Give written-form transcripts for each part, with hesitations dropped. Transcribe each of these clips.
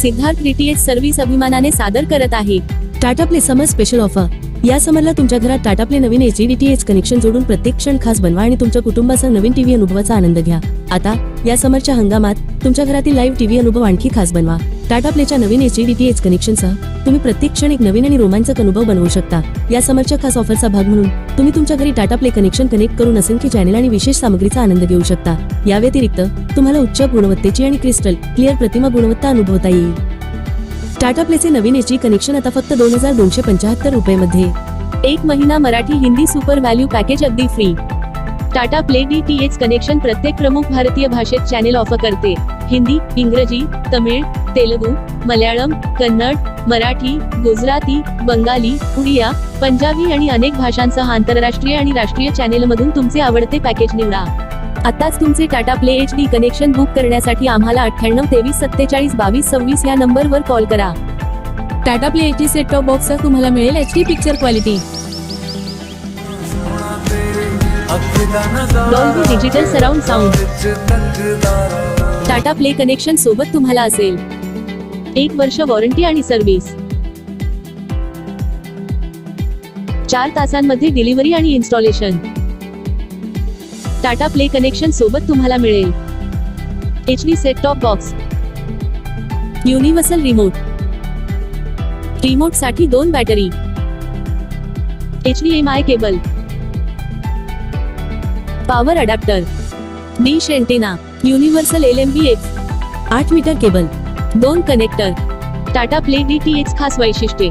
Siddharth DTH service अभिमानाने सादर करत आहे टाटा प्ले समर स्पेशल ऑफर। या समरला तुमच्या घरात टाटा प्ले नवीन HDTH कनेक्शन जोडून प्रत्येक क्षण खास बनवा आणि तुमच्या कुटुंबासह नवीन टीव्ही अनुभवाचा आनंद घ्या। आता या समरच्या हंगामात तुमच्या घरातील लाईव्ह टीव्ही अनुभव आणखी खास बनवा। टाटा प्लेच्या नवीन HDTH कनेक्शनसह तुम्ही प्रत्येक क्षण एक नवीन आणि रोमांचक अनुभव बनवू शकता। या समरच्या खास ऑफरचा भाग म्हणून तुम्ही तुमच्या घरी टाटा प्ले कनेक्शन कनेक्ट करून असंख्य चॅनेल आणि विशेष सामग्रीचा आनंद घेऊ शकता। या व्यतिरिक्त तुम्हाला उच्च गुणवत्तेची आणि क्रिस्टल क्लिअर प्रतिमा गुणवत्ता अनुभवता येईल। टाटा प्लेचे नवीन HD कनेक्शन आता फक्त 2275 रुपये मध्ये। 1 महिना Marathi Hindi super value package अगदी free. Tata play DTH connection प्रत्येक प्रमुख भारतीय भाषेत चॅनेल ऑफर करते। हिंदी, इंग्रजी, तमिळ, तेलुगू, मल्याळम, कन्नड, मराठी, गुजराती, बंगाली, उडिया, पंजाबी आणि अनेक भाषांसह आंतरराष्ट्रीय आणि राष्ट्रीय चॅनेलमधून तुमचे आवडते पॅकेज निवडा। आताच तुमचे Tata play HD connection book करण्यासाठी आम्हाला 98 23 47 22 26 या नंबरवर कॉल करा। Tata play HD set top बॉक्ससह तुम्हाला मिळेल HD picture quality, Dolby digital surround sound. Tata play connection सोबत तुम्हाला असेल 1 वर्ष वॉरंटी आणि सर्व्हिस, 4 तासांमध्ये डिलिव्हरी आणि इन्स्टॉलेशन। टाटा प्ले कनेक्शन सोबत तुम्हाला मिळेल HD set top box, universal remote साठी 2 battery, HDMI cable, power adapter, dish antenna, universal LMBX 8 metre cable, 2 connector. Tata play DTH खास वैशिष्ट्ये।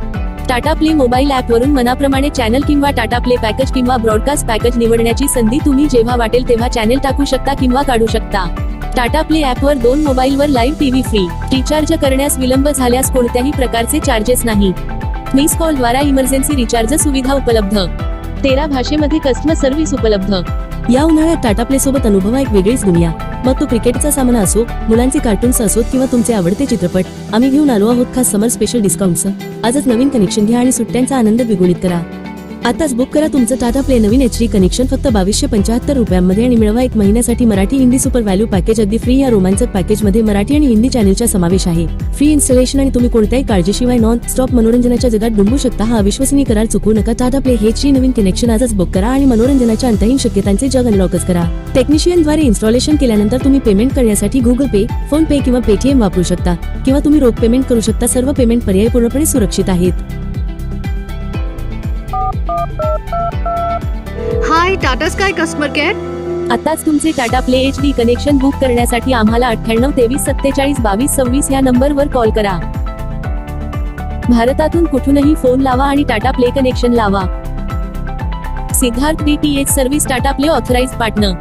टाटा प्ले मोबाईल ऍप वरून मनाप्रमाणे चॅनल किंवा टाटा प्ले पॅकेज किंवा ब्रॉडकास्ट पॅकेज निवडण्याची संधी। तुम्ही जेव्हा वाटेल तेव्हा चॅनेल टाकू शकता किंवा काढू शकता। टाटा प्ले ऍपवर 2 मोबाईलवर लाईव्ह टीव्ही फ्री। रिचार्ज करण्यास विलंब झाल्यास कोणत्याही प्रकारचे चार्जेस नाही। मिस कॉल द्वारा इमर्जन्सी रिचार्ज सुविधा उपलब्ध। 13 भाषेमध्ये कस्टमर सर्व्हिस उपलब्ध। या उन्हाळ्यात टाटा प्ले सोबत अनुभवा एक वेगळीच दुनिया। मग तो क्रिकेटचा सामना असो, मुलांचे कार्टून्स असोत किंवा तुमचे आवडते चित्रपट, आम्ही घेऊन आलो आहोत खास समर स्पेशल डिस्काउंट्स। आजच नवीन कनेक्शन घ्या आणि सुट्ट्यांचा आनंद द्विगुणित करा। आताच बुक करा तुमचं टाटा प्ले नवीन HD कनेक्शन फक्त 2275 रुपयांमध्ये आणि मिळवा 1 महिन्यासाठी Marathi Hindi super value package अगदी फ्री। या रोमांचक पॅकेज मध्ये मराठी आणि हिंदी चॅनेलचा समावेश आहे, फ्री इन्स्टॉलेशन आणि तुम्ही कोणत्याही काळजीशिवाय नॉन स्टॉप मनोरंजनाच्या जगात डुंबू शकता। हा अविश्वसनीय करार चुकवू नका। टाटा प्ले HD नवीन कनेक्शन आजच बुक करा आणि मनोरंजनाच्या अंतहीन शक्यतांचे जग अनलॉकच करा। टेक्निशियन द्वारे इन्स्टॉलेशन केल्यानंतर तुम्ही पेमेंट करण्यासाठी गुगल पे, फोन पे किंवा पेटीएम वापरू शकता किंवा तुम्ही रोख पेमेंट करू शकता। सर्व पेमेंट पर्याय पूर्णपणे सुरक्षित आहेत। हाय टाटा स्काय कस्टमर केअर। आताच तुमचे Tata play HD connection book करण्यासाठी आम्हाला 98 23 47 22 26 या नंबरवर कॉल करा। भारतातून कुठूनही फोन लावा आणि टाटा प्ले कनेक्शन लावा। Siddharth DTH service Tata play authorised partner.